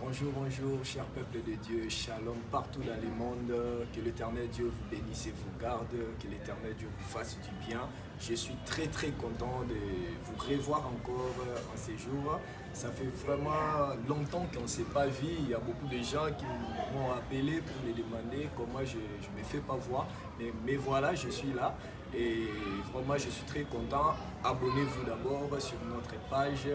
Bonjour, bonjour, cher peuple de Dieu, shalom partout dans le monde, que l'Éternel Dieu vous bénisse et vous garde, que l'Éternel Dieu vous fasse du bien. Je suis très content de vous revoir encore en ces jours. Ça fait vraiment longtemps qu'on ne s'est pas vu. Il y a beaucoup de gens qui m'ont appelé pour me demander comment je ne me fais pas voir. Mais voilà, je suis là. Et vraiment, je suis très content. Abonnez-vous d'abord sur notre page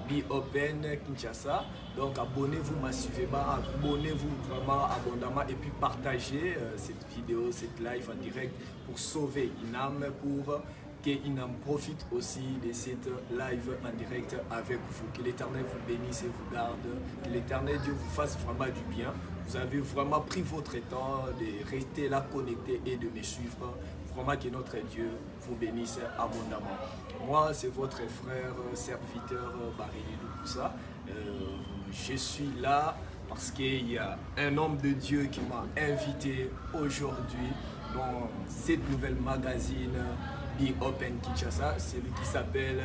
Be Open Kinshasa. Donc, abonnez-vous massivement, abonnez-vous vraiment abondamment et puis partagez cette vidéo, cette live en direct pour sauver une âme, pour qu'il en profite aussi de cette live en direct avec vous. Que l'Éternel vous bénisse et vous garde. Que l'Éternel Dieu vous fasse vraiment du bien. Vous avez vraiment pris votre temps de rester là connecté et de me suivre. Vraiment que notre Dieu vous bénisse abondamment. Moi, c'est votre frère, serviteur Barili Lukusa. Je suis là parce qu'il y a un homme de Dieu qui m'a invité aujourd'hui dans cette nouvelle magazine Be Open Kinshasa. C'est lui qui s'appelle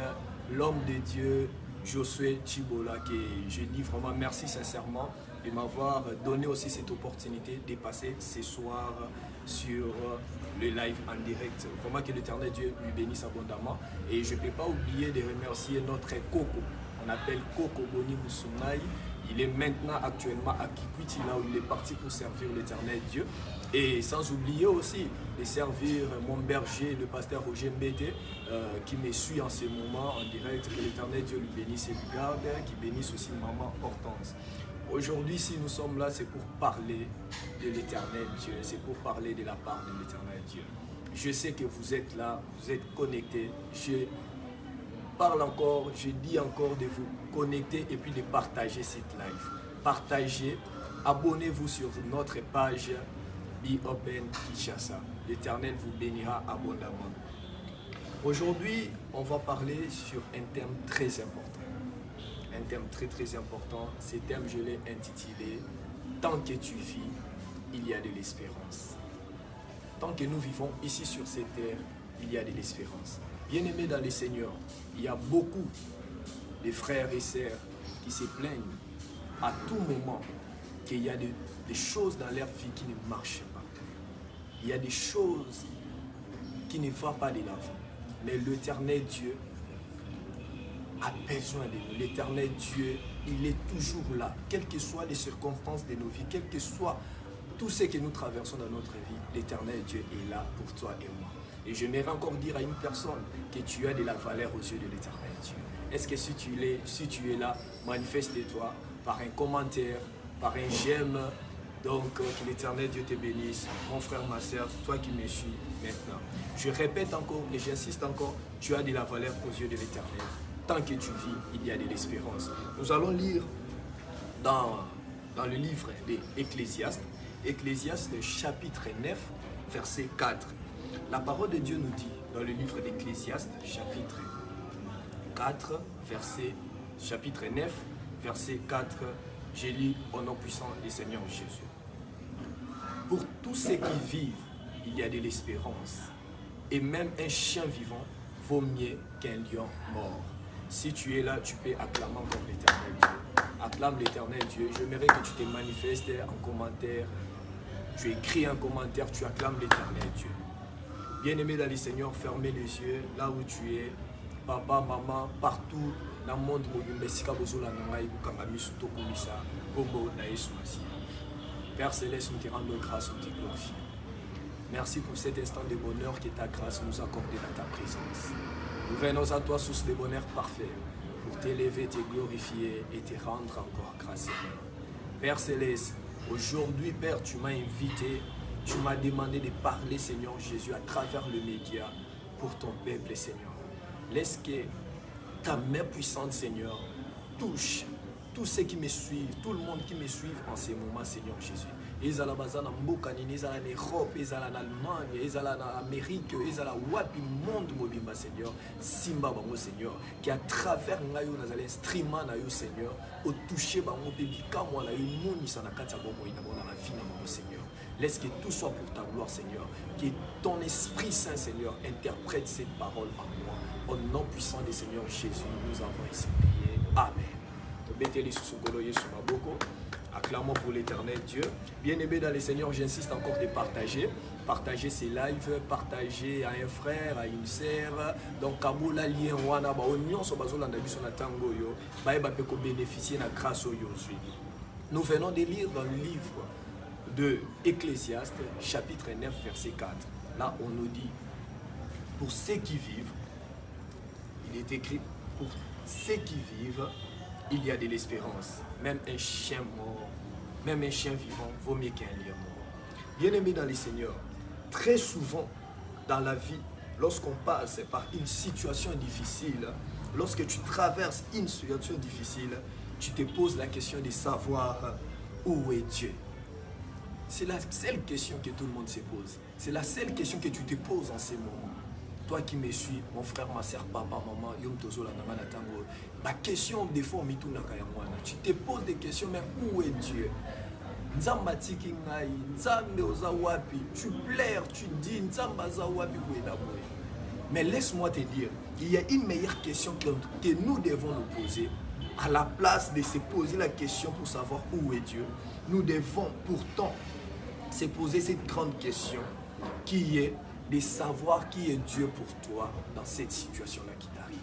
l'homme de Dieu Josué Chibola, que je dis vraiment merci sincèrement de m'avoir donné aussi cette opportunité de passer ce soir sur le live en direct. Vraiment que l'Éternel Dieu lui bénisse abondamment. Et je ne peux pas oublier de remercier notre Coco. On appelle Coco Boni Moussoumnaï. Il est maintenant actuellement à Kikwiti, là où il est parti pour servir l'Éternel Dieu. Et sans oublier aussi de servir mon berger, le pasteur Roger Mbete, qui me suit en ce moment en direct. Que l'Éternel Dieu lui bénisse et lui garde, qui bénisse aussi maman Hortense. Aujourd'hui, si nous sommes là, c'est pour parler de l'Éternel Dieu, c'est pour parler de la part de l'Éternel Dieu. Je sais que vous êtes là, vous êtes connectés. Je parle encore, je dis encore de vous connecter et puis de partager cette live. Partagez, abonnez-vous sur notre page Be Open Kinshasa. L'Éternel vous bénira abondamment. Aujourd'hui, on va parler sur un thème très important. Un thème très important. Ce thème, je l'ai intitulé « Tant que tu vis, il y a de l'espérance ». Tant que nous vivons ici sur cette terre, il y a de l'espérance. Bien-aimés dans le Seigneur, il y a beaucoup de frères et sœurs qui se plaignent à tout moment qu'il y a des choses dans leur vie qui ne marchent pas. Il y a des choses qui ne vont pas de l'avant. Mais l'Éternel Dieu a besoin de nous. L'Éternel Dieu, il est toujours là. Quelles que soient les circonstances de nos vies, quel que soit tout ce que nous traversons dans notre vie, l'Éternel Dieu est là pour toi et moi. Et j'aimerais encore dire à une personne que tu as de la valeur aux yeux de l'Éternel Dieu. Est-ce que si tu es là, manifeste-toi par un commentaire, par un j'aime. Donc, que l'Éternel Dieu te bénisse, mon frère, ma soeur, toi qui me suis maintenant. Je répète encore et j'insiste encore, tu as de la valeur aux yeux de l'Éternel. Tant que tu vis, il y a de l'espérance. Nous allons lire dans le livre de Ecclésiaste, Ecclésiaste chapitre 9, verset 4. La parole de Dieu nous dit dans le livre d'Ecclésiaste, chapitre 4, chapitre 9, verset 4, j'ai lu au nom puissant du Seigneur Jésus. Pour tous ceux qui vivent, il y a de l'espérance. Et même un chien vivant vaut mieux qu'un lion mort. Si tu es là, tu peux acclamer encore l'Éternel Dieu. Acclame l'Éternel Dieu. J'aimerais que tu te manifestes en commentaire. Tu écris un commentaire, tu acclames l'Éternel Dieu. Bien-aimé dans le Seigneur, fermez les yeux là où tu es. Papa, maman, partout dans le monde, Père Céleste, nous te rendons grâce, nous te glorifions. Merci pour cet instant de bonheur que ta grâce nous accorde dans ta présence. Nous venons à toi, source de bonheur parfait, pour t'élever, te glorifier et te rendre encore grâce. Père Céleste, aujourd'hui, Père, tu m'as invité, tu m'as demandé de parler, Seigneur Jésus, à travers le média pour ton peuple, Seigneur. Laisse que ta main puissante, Seigneur, touche tous ceux qui me suivent, tout le monde qui me suit en ces moments, Seigneur Jésus. Ils allaient en Mbokani, ils allaient en Europe, ils allaient en Allemagne, ils allaient en Amérique, ils allaient wapi monde mobimba, Seigneur. Simba bango, Seigneur, qui à travers ngayo nazali instrument na yo, Seigneur, au toucher bango bebika moi na yo moni sana katia bomo ina bona la vie na bango, Seigneur. Laisse que tout soit pour ta gloire, Seigneur. Que ton Esprit Saint, Seigneur, interprète cette parole en moi. Au nom puissant du Seigneur Jésus, nous avons ainsi prié. Amen. Beteli Susukolo Yesu Maboko. Acclamons pour l'éternel Dieu. Bien-aimé dans les Seigneurs, j'insiste encore de partager. Partager ces lives, partager à un frère, à une sœur. Donc, Kaboula lien wana ba onion so bazolanda biso na tango yo. Ba ba peko bénéficier na grâce yo aujourd'hui. Nous venons de lire dans le livre de Ecclésiaste, chapitre 9, verset 4. Là, on nous dit, pour ceux qui vivent, il est écrit, pour ceux qui vivent, il y a de l'espérance. Même un chien mort, même un chien vivant vaut mieux qu'un lion mort. Bien-aimé dans les Seigneurs, très souvent dans la vie, lorsqu'on passe par une situation difficile, lorsque tu traverses une situation difficile, tu te poses la question de savoir où est Dieu. C'est la seule question que tout le monde se pose. C'est la seule question que tu te poses en ces moments. Toi qui me suis, mon frère, ma soeur, papa, maman, yom tozo la nanga na tango. Ma question des fois mitu na kayamwana. Tu te poses des questions, mais où est Dieu? Nzamba tiki ngai, nzambe oza wapi. Tu pleures, tu dis nzamba za wapi kwena boy. Mais laisse-moi te dire, il y a une meilleure question que nous devons nous poser. À la place de se poser la question pour savoir où est Dieu, nous devons pourtant se poser cette grande question qui est de savoir qui est Dieu pour toi dans cette situation-là qui t'arrive.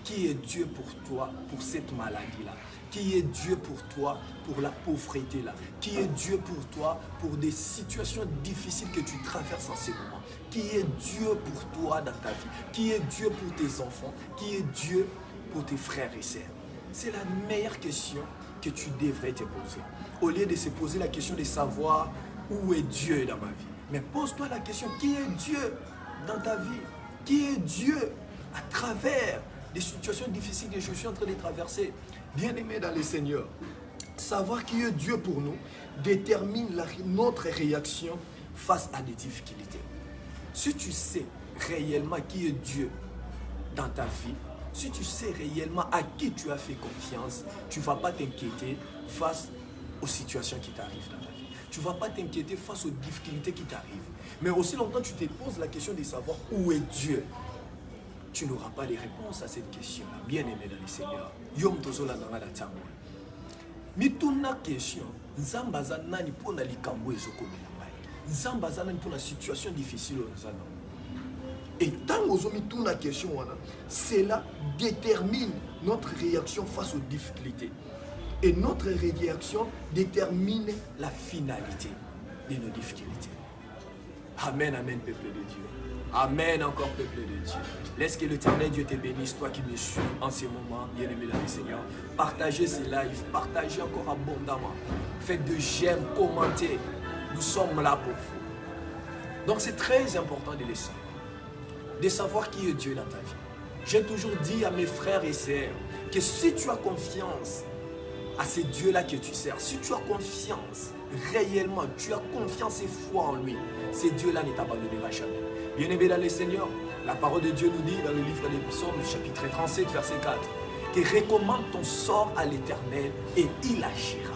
Qui est Dieu pour toi pour cette maladie-là? Qui est Dieu pour toi pour la pauvreté-là? Qui est Dieu pour toi pour des situations difficiles que tu traverses en ce moment? Qui est Dieu pour toi dans ta vie? Qui est Dieu pour tes enfants? Qui est Dieu pour tes frères et sœurs? C'est la meilleure question que tu devrais te poser. Au lieu de se poser la question de savoir où est Dieu dans ma vie. Mais pose-toi la question, qui est Dieu dans ta vie? Qui est Dieu à travers des situations difficiles que je suis en train de traverser? Bien-aimé dans le Seigneur, savoir qui est Dieu pour nous détermine notre réaction face à des difficultés. Si tu sais réellement qui est Dieu dans ta vie, si tu sais réellement à qui tu as fait confiance, tu ne vas pas t'inquiéter face aux situations qui t'arrivent dans ta vie. Tu ne vas pas t'inquiéter face aux difficultés qui t'arrivent. Mais aussi longtemps tu te poses la question de savoir où est Dieu, tu n'auras pas de réponse à cette question-là. Bien-aimé dans le Seigneur. Yom tozola nanga la tango. Mituna question, nzambaza nani pona likambo ezokomela mai. Nzambaza nani pona situation difficile ozana. Et tant que nous la question, cela détermine notre réaction face aux difficultés. Et notre réaction détermine la finalité de nos difficultés. Amen, amen, peuple de Dieu. Amen, encore peuple de Dieu. Laisse que l'Éternel Dieu te bénisse, toi qui me suis en ce moment, bien-aimé dans le Seigneur. Partagez ces lives, partagez encore abondamment. Faites de j'aime, commentez. Nous sommes là pour vous. Donc c'est très important de le savoir. De savoir qui est Dieu dans ta vie. J'ai toujours dit à mes frères et sœurs que si tu as confiance à ce Dieu-là que tu sers, si tu as confiance réellement, tu as confiance et foi en lui, ce Dieu-là ne t'abandonnera jamais. Bien-aimé dans le Seigneur, la parole de Dieu nous dit dans le livre des Psaumes, chapitre 37, verset 4, que recommande ton sort à l'Éternel et il agira.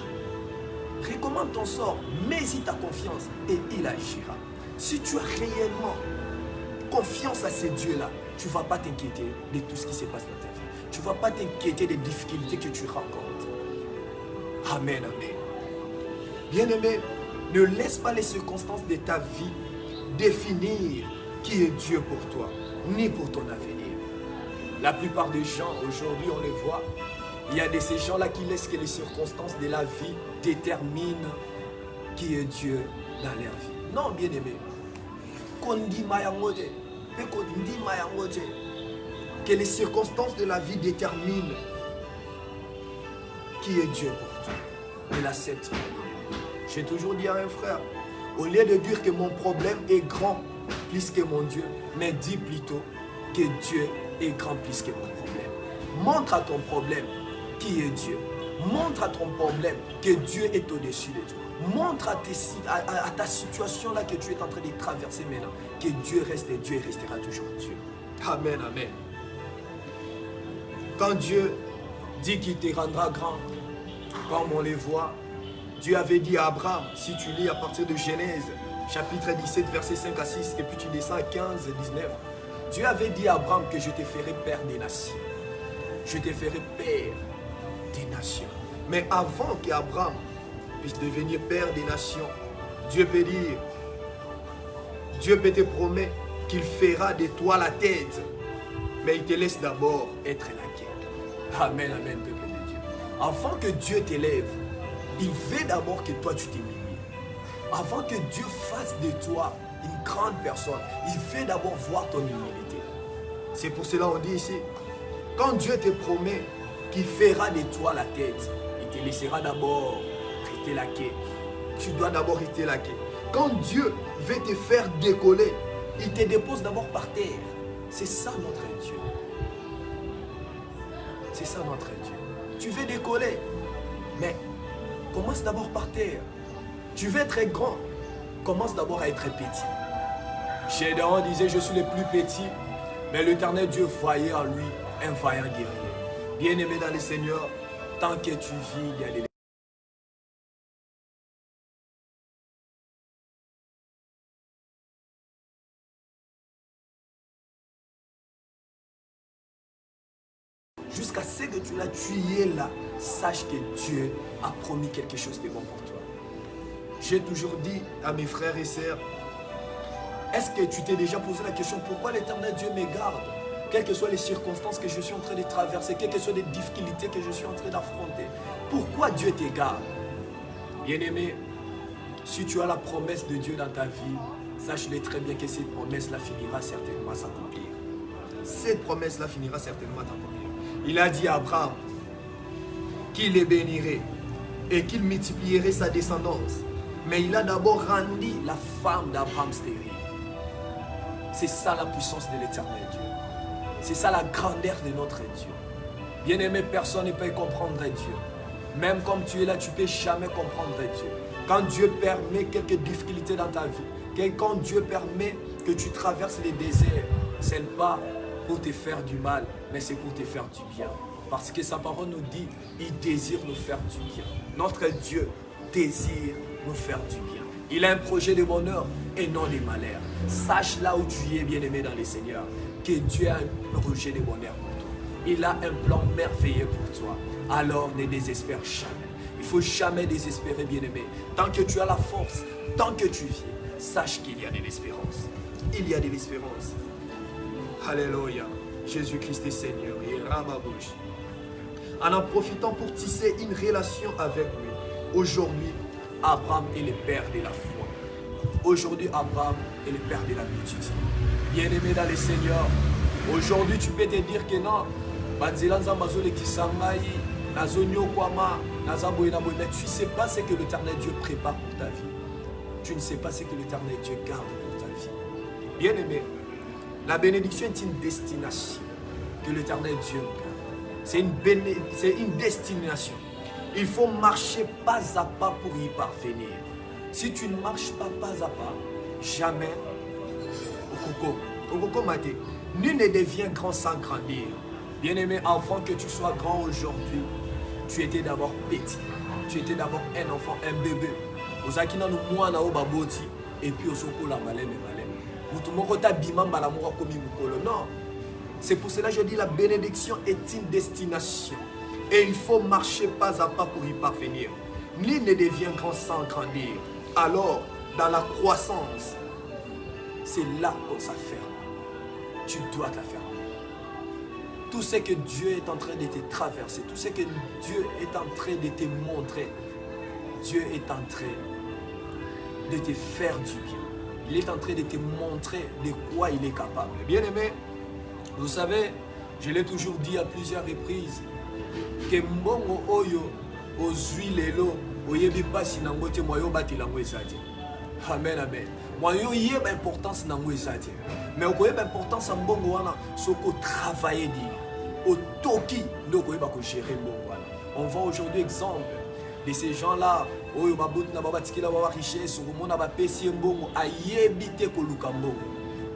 Recommande ton sort, mets-y ta confiance et il agira. Si tu as réellement confiance à ce Dieu-là, tu ne vas pas t'inquiéter de tout ce qui se passe dans ta vie. Tu ne vas pas t'inquiéter des difficultés que tu rencontres. Amen, amen. Bien-aimé, ne laisse pas les circonstances de ta vie définir qui est Dieu pour toi, ni pour ton avenir. La plupart des gens, aujourd'hui, on les voit, il y a de ces gens-là qui laissent que les circonstances de la vie déterminent qui est Dieu dans leur vie. Non, bien-aimé. Que les circonstances de la vie déterminent qui est Dieu pour toi. Et l'accepte. J'ai toujours dit à un frère, au lieu de dire que mon problème est grand plus que mon Dieu, mais dis plutôt que Dieu est grand plus que mon problème. Montre à ton problème qui est Dieu. Montre à ton problème que Dieu est au-dessus de toi. Montre à ta situation là que tu es en train de traverser maintenant que Dieu reste et Dieu restera toujours Dieu. Amen, amen. Quand Dieu dit qu'il te rendra grand, comme on les voit, Dieu avait dit à Abraham, si tu lis à partir de Genèse, chapitre 17, versets 5 à 6, et puis tu descends à 15 et 19, Dieu avait dit à Abraham que je te ferai père des nations. Je te ferai père des nations. Mais avant qu'Abraham puisse devenir père des nations, Dieu peut dire, Dieu peut te promettre qu'il fera de toi la tête. Mais il te laisse d'abord être la quête. Amen, amen, peuple de Dieu. Avant que Dieu t'élève, il veut d'abord que toi tu t'humilies. Avant que Dieu fasse de toi une grande personne, il veut d'abord voir ton humilité. C'est pour cela qu'on dit ici, quand Dieu te promet qu'il fera de toi la tête, il te laissera d'abord rester la quai. Tu dois d'abord rester la quai. Quand Dieu veut te faire décoller, il te dépose d'abord par terre. C'est ça notre Dieu. C'est ça notre Dieu. Tu veux décoller, mais commence d'abord par terre. Tu veux être grand, commence d'abord à être petit. Gédéon disait, je suis le plus petit, mais l'Éternel Dieu voyait en lui un vaillant guerrier. Bien-aimé dans le Seigneur, tant que tu vis, il y a des... Jusqu'à ce que tu l'as tué là, sache que Dieu a promis quelque chose de bon pour toi. J'ai toujours dit à mes frères et sœurs, est-ce que tu t'es déjà posé la question, pourquoi l'Éternel Dieu me garde? Quelles que soient les circonstances que je suis en train de traverser, quelles que soient les difficultés que je suis en train d'affronter, pourquoi Dieu te garde? Bien-aimé, si tu as la promesse de Dieu dans ta vie, sache-le très bien que cette promesse-là finira certainement à s'accomplir. Cette promesse-là finira certainement à s'accomplir. Il a dit à Abraham qu'il les bénirait et qu'il multiplierait sa descendance. Mais il a d'abord rendu la femme d'Abraham stérile. C'est ça la puissance de l'Éternel Dieu. C'est ça la grandeur de notre Dieu. Bien-aimé, personne ne peut comprendre Dieu. Même comme tu es là, tu ne peux jamais comprendre Dieu. Quand Dieu permet quelques difficultés dans ta vie, quand Dieu permet que tu traverses les déserts, ce n'est pas pour te faire du mal, mais c'est pour te faire du bien. Parce que sa parole nous dit, il désire nous faire du bien. Notre Dieu désire nous faire du bien. Il a un projet de bonheur et non de malheur. Sache là où tu es, bien-aimé dans le Seigneur, que Dieu a un projet de bonheur pour toi. Il a un plan merveilleux pour toi. Alors ne désespère jamais. Il ne faut jamais désespérer, bien-aimé. Tant que tu as la force, tant que tu vis, sache qu'il y a de l'espérance. Il y a de l'espérance. Alléluia. Jésus-Christ est Seigneur. En profitant pour tisser une relation avec lui. Aujourd'hui, Abraham est le père de la foi. Aujourd'hui, Abraham est le père de l'habitude. Bien-aimé dans le Seigneur, aujourd'hui tu peux te dire que non, mais tu ne sais pas ce que l'Éternel Dieu prépare pour ta vie. Tu ne sais pas ce que l'Éternel Dieu garde pour ta vie. Bien-aimé, la bénédiction est une destination que l'Éternel Dieu nous garde. C'est une destination. Il faut marcher pas à pas pour y parvenir. Si tu ne marches pas à pas, jamais, nul ne devient grand sans grandir. Bien-aimé, enfant, que tu sois grand aujourd'hui, tu étais d'abord petit. Tu étais d'abord un enfant, un bébé. Et puis, non. C'est pour cela que je dis la bénédiction est une destination. Et il faut marcher pas à pas pour y parvenir. Nul ne devient grand sans grandir. Alors, dans la croissance, c'est là qu'on s'afferme. Tu dois t'affermer. Tout ce que Dieu est en train de te traverser, tout ce que Dieu est en train de te montrer, Dieu est en train de te faire du bien. Il est en train de te montrer de quoi il est capable. Bien-aimé, vous savez, je l'ai toujours dit à plusieurs reprises, que mbongo oyo ozwi lelo oyebi pasi nango te moyo batelango ezadi. Amen, amen. Moyo yeba importance nango ezadi. Mais okoyeba importance ya mbongo wana soko travailler dit. Otoki ndoko yeba ko gérer mbongo wana. On voit aujourd'hui exemple de ces gens-là oyo babuti na babatikila ba richesse okomona ba pesi mbongo ayebi te ko luka mbongo.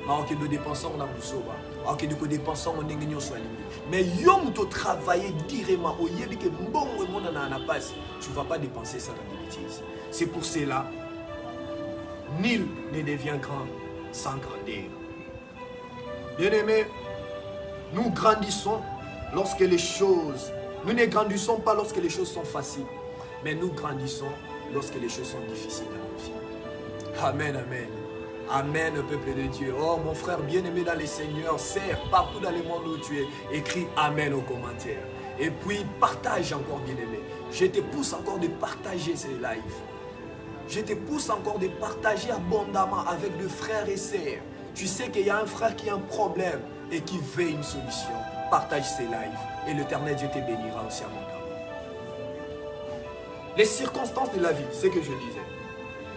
Ma ok de dépenser on a busoba. Ok de ko dépenser on ndenge nyonso alingi. Mais yo muto travailler directement au yebi que mbongo mona na na passe, tu vas pas dépenser ça dans des bêtises. C'est pour cela nul ne devient grand sans grandir. Bien-aimés, nous grandissons lorsque les choses Nous ne grandissons pas lorsque les choses sont faciles, mais nous grandissons lorsque les choses sont difficiles dans nos vies. Amen, amen. Amen, peuple de Dieu. Oh, mon frère bien-aimé dans les Seigneurs, serre partout dans le monde où tu es, écris Amen aux commentaires. Et puis, partage encore, bien-aimé. Je te pousse encore de partager ces lives. Je te pousse encore de partager abondamment avec des frères et sœurs. Tu sais qu'il y a un frère qui a un problème et qui veut une solution. Partage ces lives et l'Éternel Dieu te bénira aussi abondamment. Les circonstances de la vie, c'est ce que je disais.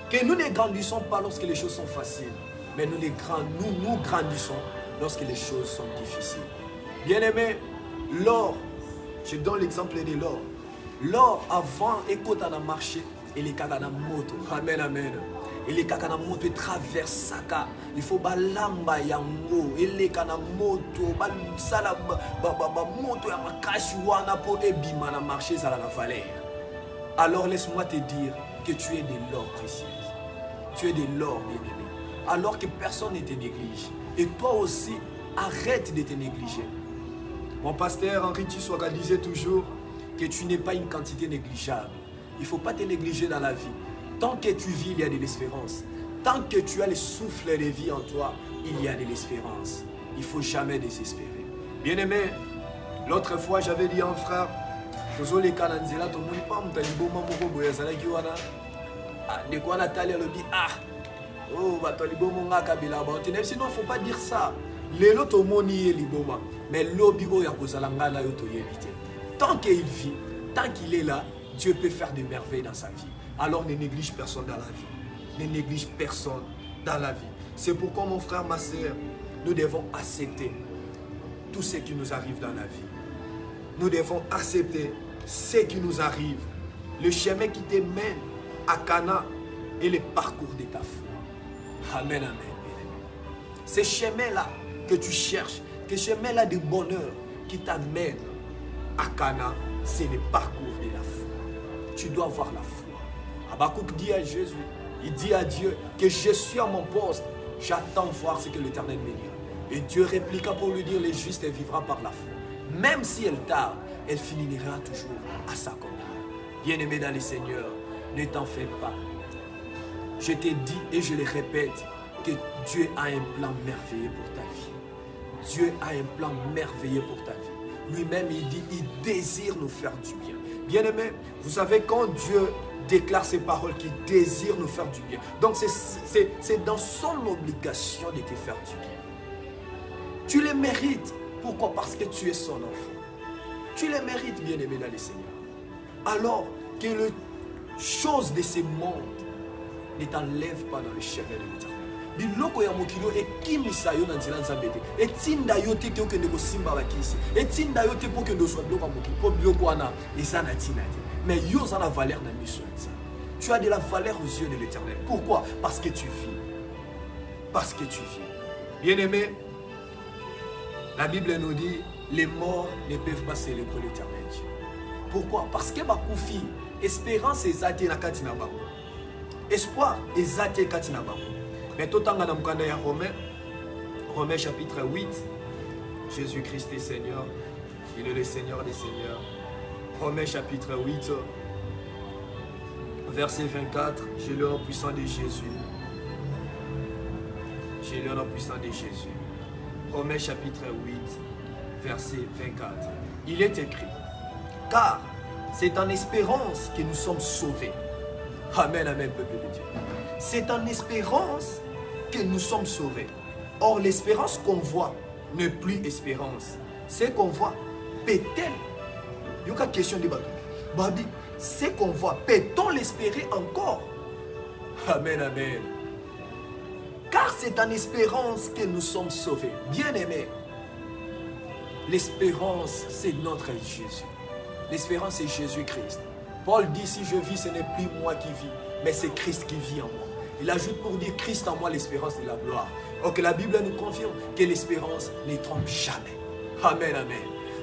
Que nous ne grandissons pas lorsque les choses sont faciles, mais nous grandissons lorsque les choses sont difficiles. Bien-aimé, l'or, je donne l'exemple de l'or. L'or, avant, écoute, on a marché, et les kakana moto. Amen, amen. Et les kakana moto traversent Saka. Il faut balamba yango. Et les kakana moto, balsala moto ya makashi wana po ebima na marché ça la valeur. Alors laisse-moi te dire que tu es de l'or précieux. Tu es de l'or bien-aimé. Alors que personne ne te néglige. Et toi aussi, arrête de te négliger. Mon pasteur Henri Tissoga disait toujours que tu n'es pas une quantité négligeable. Il ne faut pas te négliger dans la vie. Tant que tu vis, il y a de l'espérance. Tant que tu as le souffle de vie en toi, il y a de l'espérance. Il ne faut jamais désespérer. Bien-aimé, l'autre fois, j'avais dit à un frère, sinon il ne faut pas dire ça. Mais tant qu'il vit, tant qu'il est là, Dieu peut faire des merveilles dans sa vie. Alors ne néglige personne dans la vie. Ne néglige personne dans la vie. C'est pourquoi mon frère, ma soeur, nous devons accepter tout ce qui nous arrive dans la vie. Nous devons accepter ce qui nous arrive. Le chemin qui te mène à Cana et le parcours de ta foi. Amen, amen. Ce chemin-là que tu cherches, ce chemin-là de bonheur qui t'amène à Cana, c'est le parcours de la foi. Tu dois avoir la foi. Habakkuk dit à Jésus, il dit à Dieu que je suis à mon poste, j'attends voir ce que l'Éternel me dira. Et Dieu répliqua pour lui dire, le juste vivra par la foi. Même si elle tarde, elle finira toujours à s'accomplir. Bien-aimé dans le Seigneur, ne t'en fais pas. Je t'ai dit et je le répète que Dieu a un plan merveilleux pour ta vie. Dieu a un plan merveilleux pour ta vie. Lui-même, il dit, il désire nous faire du bien. Bien-aimé, vous savez, quand Dieu déclare ces paroles qu'il désire nous faire du bien, donc c'est dans son obligation de te faire du bien. Tu le mérites. Pourquoi? Parce que tu es son enfant. Tu le mérites, bien-aimé dans le Seigneur. Alors que les choses de ce monde ne t'enlèvent pas dans le chemin de l'Éternel. Biloko ya mokilo ekimisa yo na nzela nzambe te. Etinda yo te okende kosimba bakisi. Etinda yo te pokende oswa biloko ya mokili. Po biloko wana eza na tina te. Mais yo za la valeur na miso ya nzambe. Tu as de la valeur aux yeux de l'Éternel. Pourquoi? Parce que tu vis. Parce que tu vis. Bien-aimé, la Bible nous dit, les morts ne peuvent pas célébrer l'Éternel Dieu. Pourquoi? Parce que bakufi, espérance ezati na kati na bango. Espoir ezati kati na bango. Mais tout en Romains chapitre 8, Jésus-Christ est Seigneur, il est le Seigneur des Seigneurs. Romains chapitre 8, verset 24, j'ai le nom puissant de Jésus. J'ai le nom puissant de Jésus. Romains chapitre 8, verset 24. Il est écrit, car c'est en espérance que nous sommes sauvés. Amen, amen, peuple de Dieu. C'est en espérance que nous sommes sauvés. Or, l'espérance qu'on voit n'est plus espérance. Ce qu'on voit, peut-elle? Il y a une question de Babi. Ce qu'on voit, peut-on l'espérer encore? Amen, amen. Car c'est en espérance que nous sommes sauvés. Bien-aimés, l'espérance, c'est notre Jésus. L'espérance, c'est Jésus-Christ. Paul dit, si je vis, ce n'est plus moi qui vis, mais c'est Christ qui vit en moi. Il ajoute pour dire, Christ en moi, l'espérance de la gloire. Ok, la Bible nous confirme que l'espérance ne trompe jamais. Amen, amen.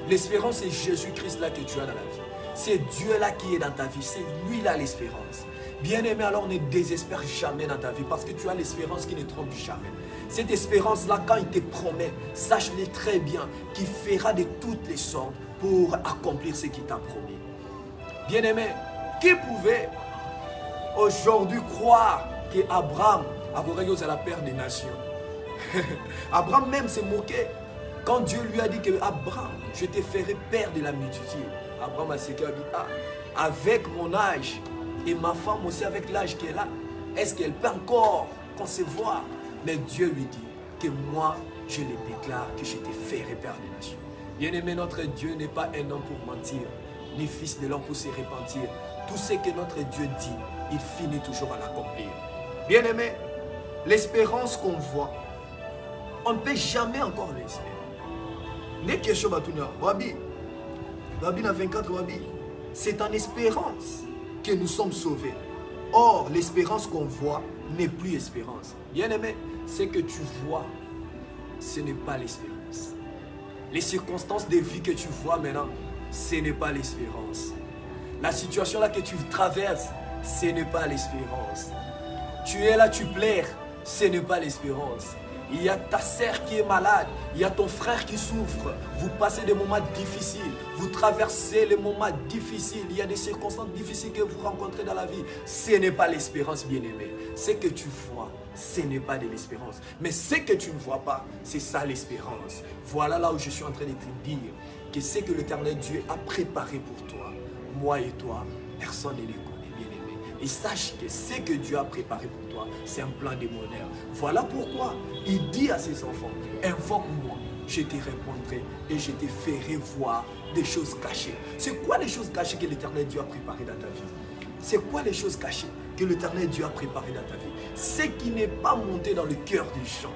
L'espérance, c'est Jésus-Christ là que tu as dans la vie. C'est Dieu là qui est dans ta vie. C'est lui là l'espérance. Bien-aimé, alors ne désespère jamais dans ta vie parce que tu as l'espérance qui ne trompe jamais. Cette espérance-là, quand il te promet, sache-le très bien qu'il fera de toutes les sortes pour accomplir ce qu'il t'a promis. Bien-aimé, qui pouvait aujourd'hui croire qu'Abraham est la père des nations? Abraham même s'est moqué quand Dieu lui a dit que Abraham, je te ferai père de la multitude. Abraham a dit, avec mon âge et ma femme aussi avec l'âge qu'elle a, est-ce qu'elle peut encore concevoir? Mais Dieu lui dit que moi, je le déclare que je te ferai père des nations. Bien-aimé, notre Dieu n'est pas un homme pour mentir, ni fils de l'homme pour se repentir. Tout ce que notre Dieu dit, il finit toujours à l'accomplir. Bien-aimé, l'espérance qu'on voit, on ne peut jamais encore l'espérer. C'est en espérance que nous sommes sauvés. Or, l'espérance qu'on voit n'est plus espérance. Bien-aimé, ce que tu vois, ce n'est pas l'espérance. Les circonstances de vie que tu vois maintenant, ce n'est pas l'espérance. La situation là que tu traverses, ce n'est pas l'espérance. Tu es là, tu pleures, ce n'est pas l'espérance. Il y a ta sœur qui est malade, il y a ton frère qui souffre. Vous passez des moments difficiles, vous traversez les moments difficiles. Il y a des circonstances difficiles que vous rencontrez dans la vie. Ce n'est pas l'espérance, bien-aimé. Ce que tu vois, ce n'est pas de l'espérance. Mais ce que tu ne vois pas, c'est ça l'espérance. Voilà là où je suis en train de te dire que ce que l'Éternel Dieu a préparé pour toi, moi et toi, personne ne les connaît, bien-aimé. Et sache que ce que Dieu a préparé pour toi, c'est un plan de bonheur. Voilà pourquoi il dit à ses enfants, invoque-moi, je te répondrai et je te ferai voir des choses cachées. C'est quoi les choses cachées que l'Éternel Dieu a préparées dans ta vie? C'est quoi les choses cachées que l'Éternel Dieu a préparées dans ta vie? Ce qui n'est pas monté dans le cœur des gens.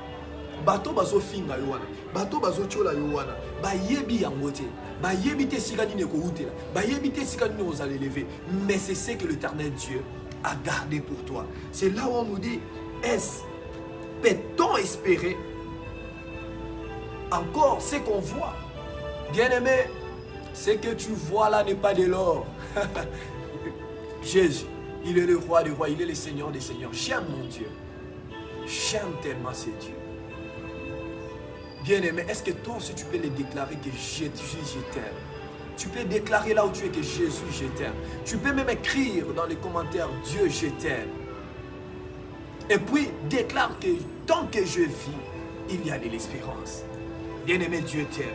Bato bazo finga yowana, bato bazo chola yowana, ba yebi yangote, ba yebi te sikani ne ko utela, ba yebi te sikani ne vous allez lever. Mais c'est ce que l'Éternel Dieu a gardé pour toi. C'est là où on nous dit, est-ce, peut-on espérer encore ce qu'on voit? Bien-aimé, ce que tu vois là n'est pas de l'or. Jésus, il est le roi des rois, il est le Seigneur des seigneurs. J'aime mon Dieu. J'aime tellement ce Dieu. Bien-aimé, est-ce que toi aussi tu peux le déclarer que Jésus, je t'aime? Tu peux déclarer là où tu es que Jésus, je t'aime. Tu peux même écrire dans les commentaires, Dieu, je t'aime. Et puis, déclare que tant que je vis, il y a de l'espérance. Bien-aimé, Dieu t'aime.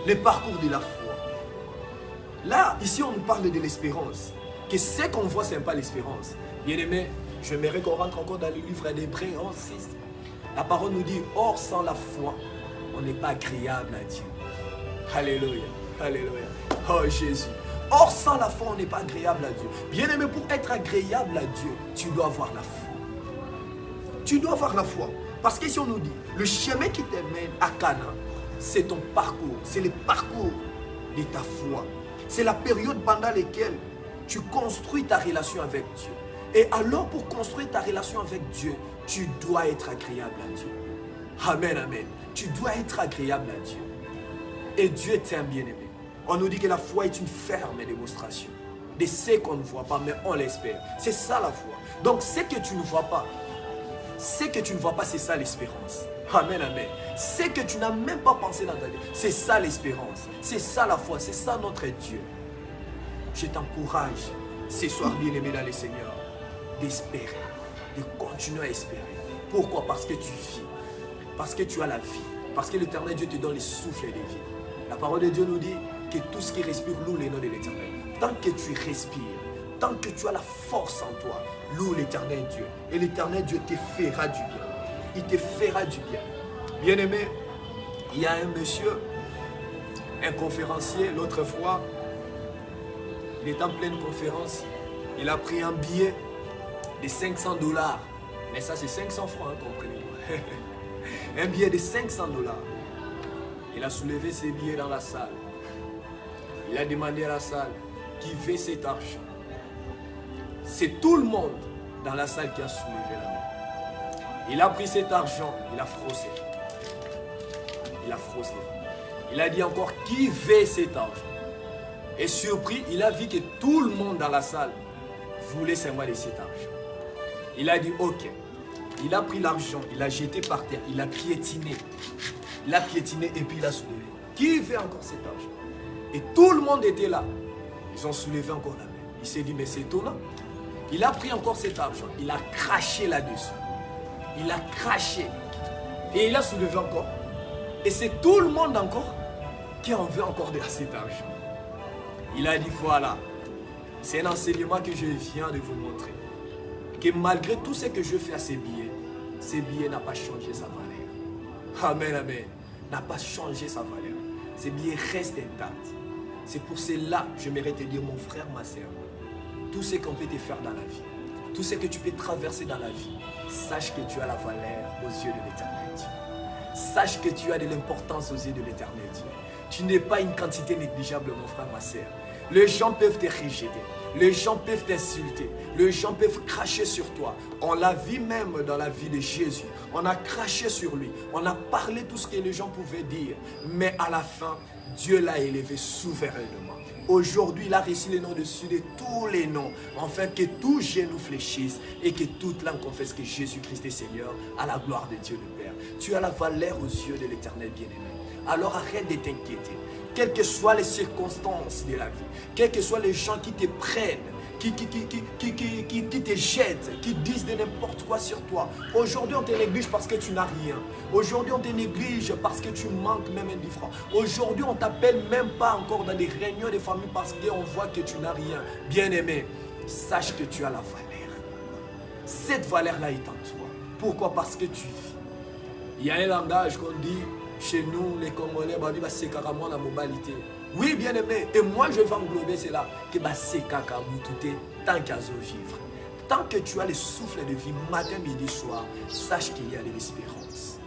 Le parcours de la foi. Là, ici, on nous parle de l'espérance. Que ce qu'on voit, ce n'est pas l'espérance. Bien-aimé, j'aimerais qu'on rentre encore dans le livre d'Hébreux 11:6. La parole nous dit, or sans la foi, on n'est pas agréable à Dieu. Alléluia, alléluia. Oh Jésus. Or sans la foi, on n'est pas agréable à Dieu. Bien-aimé, pour être agréable à Dieu, tu dois avoir la foi. Tu dois avoir la foi. Parce que si on nous dit, le chemin qui te mène à Canaan, c'est ton parcours, c'est le parcours de ta foi. C'est la période pendant laquelle tu construis ta relation avec Dieu. Et alors, pour construire ta relation avec Dieu, tu dois être agréable à Dieu. Amen, amen. Tu dois être agréable à Dieu. Et Dieu t'aime, bien-aimé. On nous dit que la foi est une ferme démonstration de ce qu'on ne voit pas, mais on l'espère. C'est ça la foi. Donc, ce que tu ne vois pas, c'est ça l'espérance. Amen, amen. Ce que tu n'as même pas pensé dans ta vie, c'est ça l'espérance. C'est ça la foi, c'est ça notre Dieu. Je t'encourage ce soir, bien-aimé dans le Seigneur, d'espérer, de continuer à espérer. Pourquoi? Parce que tu vis, parce que tu as la vie, parce que l'Éternel Dieu te donne le souffle de vie. La parole de Dieu nous dit que tout ce qui respire loue le nom de l'Éternel. Tant que tu respires, tant que tu as la force en toi, loue l'Éternel Dieu. Et l'Éternel Dieu te fera du bien. Il te fera du bien. Bien-aimé, il y a un monsieur, un conférencier, l'autre fois, il est en pleine conférence, il a pris un billet de 500 $. Mais ça, c'est 500 francs, hein, comprenez-moi. Un billet de 500 $. Il a soulevé ses billets dans la salle. Il a demandé à la salle qui veut cet argent. C'est tout le monde dans la salle qui a soulevé la main. Il a pris cet argent, il a froissé. Il a froissé. Il a dit encore qui veut cet argent. Et surpris, il a vu que tout le monde dans la salle voulait seulement de cet argent. Il a dit ok. Il a pris l'argent, il a jeté par terre, il a piétiné. Il a piétiné et puis il a soulevé. Qui veut encore cet argent? Et tout le monde était là. Ils ont soulevé encore la main. Il s'est dit, mais c'est étonnant. Il a pris encore cet argent. Il a craché là-dessus. Il a craché. Et il a soulevé encore. Et c'est tout le monde encore qui en veut encore de cet argent. Il a dit, voilà, c'est un enseignement que je viens de vous montrer. Que malgré tout ce que je fais à ces billets n'ont pas changé sa valeur. Amen, amen. N'a pas changé sa valeur. Ces billets restent intacts. C'est pour cela que j'aimerais te dire, mon frère, ma soeur, tout ce qu'on peut te faire dans la vie, tout ce que tu peux traverser dans la vie, sache que tu as la valeur aux yeux de l'Éternel Dieu. Sache que tu as de l'importance aux yeux de l'Éternel Dieu. Tu n'es pas une quantité négligeable, mon frère, ma soeur. Les gens peuvent te rejeter, les gens peuvent t'insulter, les gens peuvent cracher sur toi. On l'a vu même dans la vie de Jésus. On a craché sur lui, on a parlé tout ce que les gens pouvaient dire. Mais à la fin, Dieu l'a élevé souverainement. Aujourd'hui, il a reçu les noms dessus de tous les noms, afin que tout genou fléchisse et que toute langue confesse que Jésus-Christ est Seigneur, à la gloire de Dieu le Père. Tu as la valeur aux yeux de l'Éternel bien-aimé. Alors arrête de t'inquiéter. Quelles que soient les circonstances de la vie, quels que soient les gens qui te prennent, qui te jettent, qui disent de n'importe quoi sur toi. Aujourd'hui, on te néglige parce que tu n'as rien. Aujourd'hui, on te néglige parce que tu manques même un franc. Aujourd'hui, on ne t'appelle même pas encore dans des réunions de famille parce qu'on voit que tu n'as rien. Bien-aimé, sache que tu as la valeur. Cette valeur-là est en toi. Pourquoi? Parce que tu vis. Il y a un langage qu'on dit chez nous, les Congolais, c'est carrément la mobilité. Oui, bien aimé, et moi je vais englober cela, que c'est carrément tout tant qu'à vivre. Tant que tu as le souffle de vie, matin, midi, soir, sache qu'il y a de l'espérance.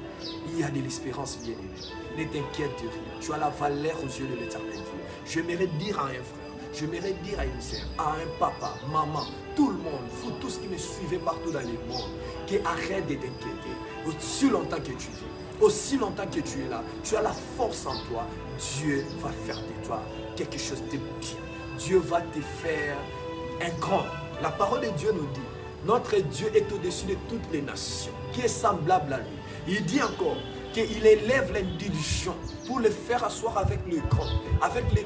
Il y a de l'espérance, bien aimé. Ne t'inquiète de rien. Tu as la valeur aux yeux de l'Éternel Dieu. J'aimerais dire à un frère, j'aimerais dire à une sœur, à un papa, maman, tout le monde, vous tous qui me suivez partout dans le monde, qui arrête de t'inquiéter. Aussi longtemps que tu vis, aussi longtemps que tu es là, tu as la force en toi. Dieu va faire de toi quelque chose de bien. Dieu va te faire un grand. La parole de Dieu nous dit, notre Dieu est au-dessus de toutes les nations, qui est semblable à lui. Il dit encore qu'il élève l'intelligent pour le faire asseoir avec les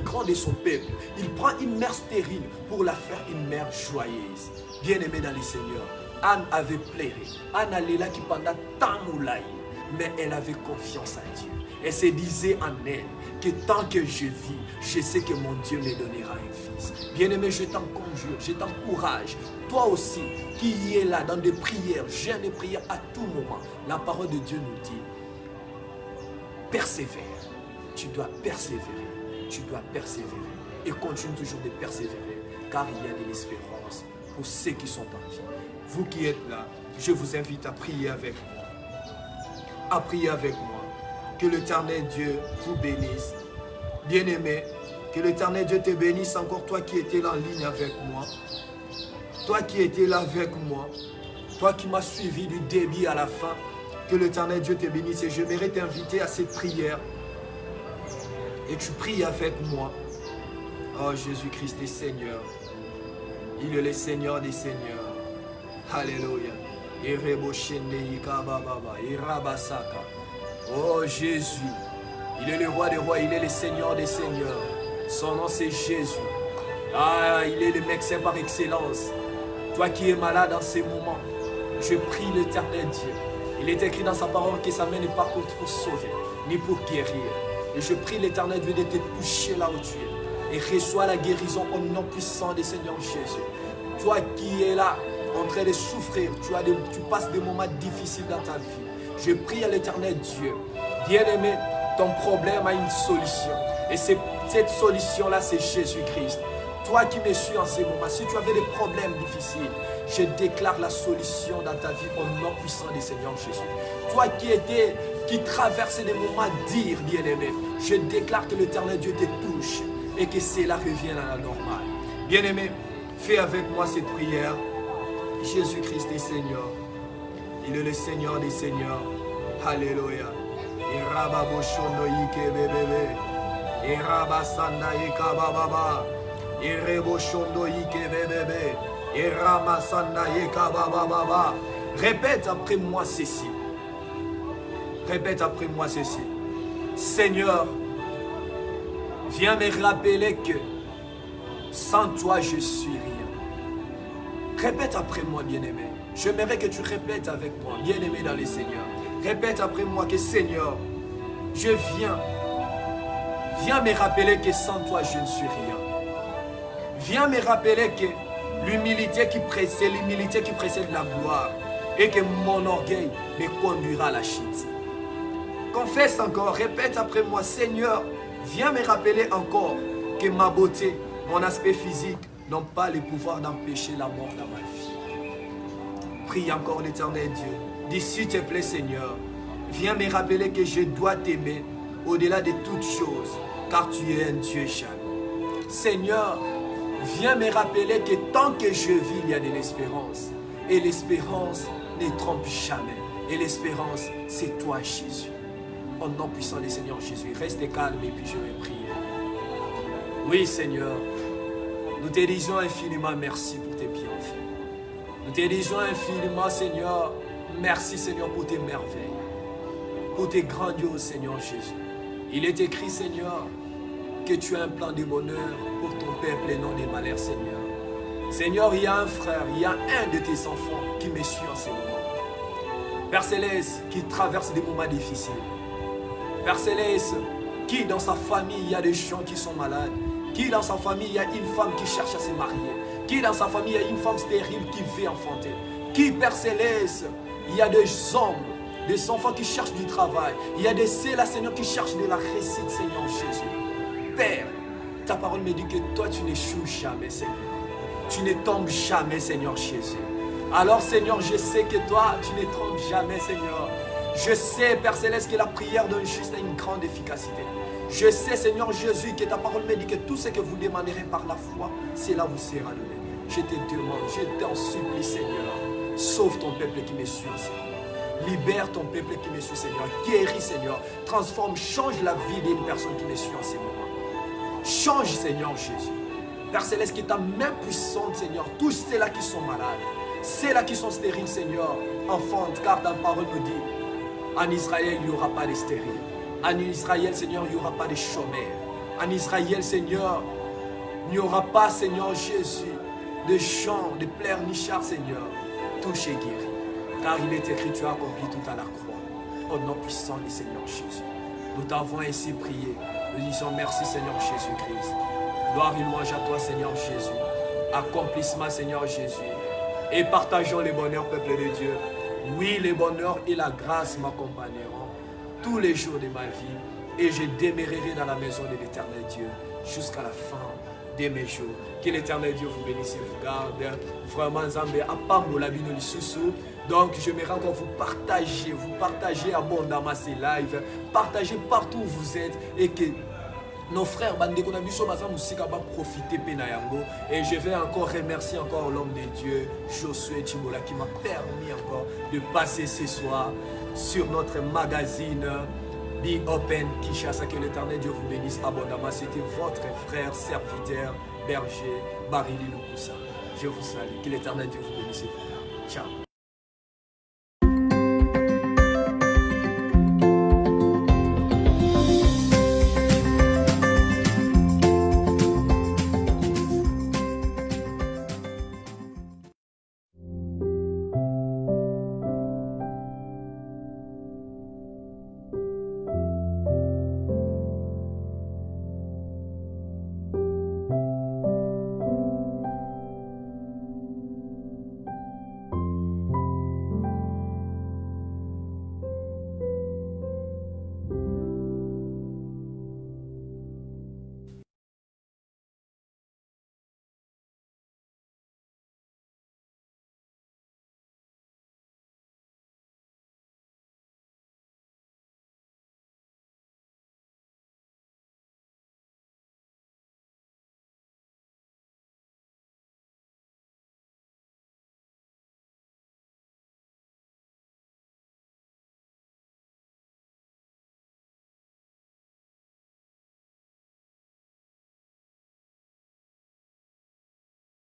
grands de son peuple. Il prend une mère stérile pour la faire une mère joyeuse. Bien-aimé dans le Seigneur, Anne avait pleuré. Anne allait là qui pendant tant moulay, mais elle avait confiance en Dieu. Elle se disait en elle que tant que je vis, je sais que mon Dieu me donnera un fils. Bien-aimé, je t'en conjure, je t'encourage. Toi aussi, qui est là dans des prières, jeûnes et prières à tout moment, la parole de Dieu nous dit, persévère. Tu dois persévérer. Tu dois persévérer. Et continue toujours de persévérer, car il y a de l'espérance pour ceux qui sont en vie. Vous qui êtes là, je vous invite à prier avec moi. À prier avec moi. Que l'Éternel Dieu vous bénisse. Bien-aimé, que l'Éternel Dieu te bénisse encore, toi qui étais là en ligne avec moi. Toi qui étais là avec moi. Toi qui m'as suivi du début à la fin. Que l'Éternel Dieu te bénisse. Et je j'aimerais t'inviter à cette prière. Et tu pries avec moi. Oh, Jésus-Christ est Seigneur. Il est le Seigneur des Seigneurs. Alléluia. Oh Jésus, il est le roi des rois, il est le Seigneur des seigneurs. Son nom c'est Jésus. Ah, il est le médecin par excellence. Toi qui es malade en ces moments, je prie l'Éternel Dieu. Il est écrit dans sa parole que sa main n'est pas pour sauver, ni pour guérir. Et je prie l'Éternel Dieu de te toucher là où tu es. Et reçois la guérison au nom puissant du Seigneur Jésus. Toi qui es là, en train de souffrir, tu passes des moments difficiles dans ta vie. Je prie à l'Éternel Dieu. Bien-aimé, ton problème a une solution. Et cette solution-là, c'est Jésus-Christ. Toi qui me suis en ces moments, si tu avais des problèmes difficiles, je déclare la solution dans ta vie au nom puissant du Seigneur Jésus. Toi qui traversais des moments durs, bien-aimé, je déclare que l'Éternel Dieu te touche et que cela revienne à la normale. Bien-aimé, fais avec moi cette prière. Jésus-Christ est Seigneur. Il est le Seigneur des Seigneurs. Alléluia. Répète après moi ceci. Répète après moi ceci. Seigneur, Viens me rappeler que sans toi, je suis rien. Répète après moi, bien-aimé. J'aimerais que tu répètes avec moi, bien-aimé dans les Seigneurs. Répète après moi que Seigneur, je viens. Viens me rappeler que sans toi, je ne suis rien. Viens me rappeler que l'humilité qui précède la gloire et que mon orgueil me conduira à la chute. Confesse encore, répète après moi, Seigneur, viens me rappeler encore que ma beauté, mon aspect physique n'ont pas le pouvoir d'empêcher la mort dans ma vie. Prie encore l'Éternel Dieu. Dis s'il te plaît, Seigneur, viens me rappeler que je dois t'aimer au-delà de toutes choses, car tu es un Dieu jaloux. Seigneur, viens me rappeler que tant que je vis, il y a de l'espérance. Et l'espérance ne trompe jamais. Et l'espérance, c'est toi, Jésus. Au nom puissant du Seigneur Jésus, reste calme et puis je vais prier. Oui, Seigneur, nous te disons infiniment merci pour tes bienfaits. Nous te disons infiniment, Seigneur, merci, Seigneur, pour tes merveilles, pour tes grandioses, Seigneur Jésus. Il est écrit, Seigneur, que tu as un plan de bonheur pour ton peuple et non des malheurs, Seigneur. Seigneur, il y a un frère, il y a un de tes enfants qui me suit en ce moment. Père Céleste, qui traverse des moments difficiles. Père Céleste, qui dans sa famille, il y a des gens qui sont malades. Qui dans sa famille, il y a une femme qui cherche à se marier. Qui dans sa famille, il y a une femme stérile qui veut enfanter. Qui, Père Céleste, il y a des hommes, des enfants qui cherchent du travail. Il y a des ceux-là, Seigneur, qui cherchent de la réussite, Seigneur Jésus. Père, ta parole me dit que toi, tu n'échoues jamais, Seigneur. Tu ne tombes jamais, Seigneur Jésus. Alors, Seigneur, je sais que toi, tu ne trompes jamais, Seigneur. Je sais, Père Céleste, que la prière d'un juste a une grande efficacité. Je sais, Seigneur Jésus, que ta parole me dit que tout ce que vous demanderez par la foi, cela vous sera donné. Je te demande, je t'en supplie, Seigneur, sauve ton peuple qui me suit, Seigneur. Libère ton peuple qui me suit, Seigneur. Guéris, Seigneur. Transforme, change la vie d'une personne qui me suit en ce moment. Change, Seigneur Jésus. Père Céleste, que ta main puissante, Seigneur, tous ceux-là qui sont malades, ceux-là qui sont stériles, Seigneur, enfantent, car ta parole nous dit, en Israël, il n'y aura pas de stériles. En Israël, Seigneur, il n'y aura pas de chômeurs. En Israël, Seigneur, il n'y aura pas, Seigneur Jésus, de chants, de pleurnichards, Seigneur. Touche et guéris. Car il est écrit, tu as accompli tout à la croix. Au nom puissant du Seigneur Jésus. Nous t'avons ainsi prié. Nous disons merci, Seigneur Jésus-Christ. Gloire et louange à toi, Seigneur Jésus. Accomplissement, Seigneur Jésus. Et partageons les bonheurs, peuple de Dieu. Oui, les bonheurs et la grâce m'accompagneront tous les jours de ma vie et je demeurerai dans la maison de l'Éternel Dieu jusqu'à la fin de mes jours. Que l'Éternel Dieu vous bénisse et vous garde. Vraiment, Zambé, apambo la bino lisusu. Donc, j'aimerais encore vous partager abondamment ces lives, partagez partout où vous êtes et que nos frères bandeko na biso baza musika ba profiter pena yango. Et je vais encore remercier encore l'homme de Dieu Josué Chimbola qui m'a permis encore de passer ce soir sur notre magazine Be Open Kinshasa. Que l'Éternel Dieu vous bénisse abondamment. C'était votre frère serviteur berger Barili Lukusa. Je vous salue. Que l'Éternel Dieu vous bénisse et vous garde. Ciao.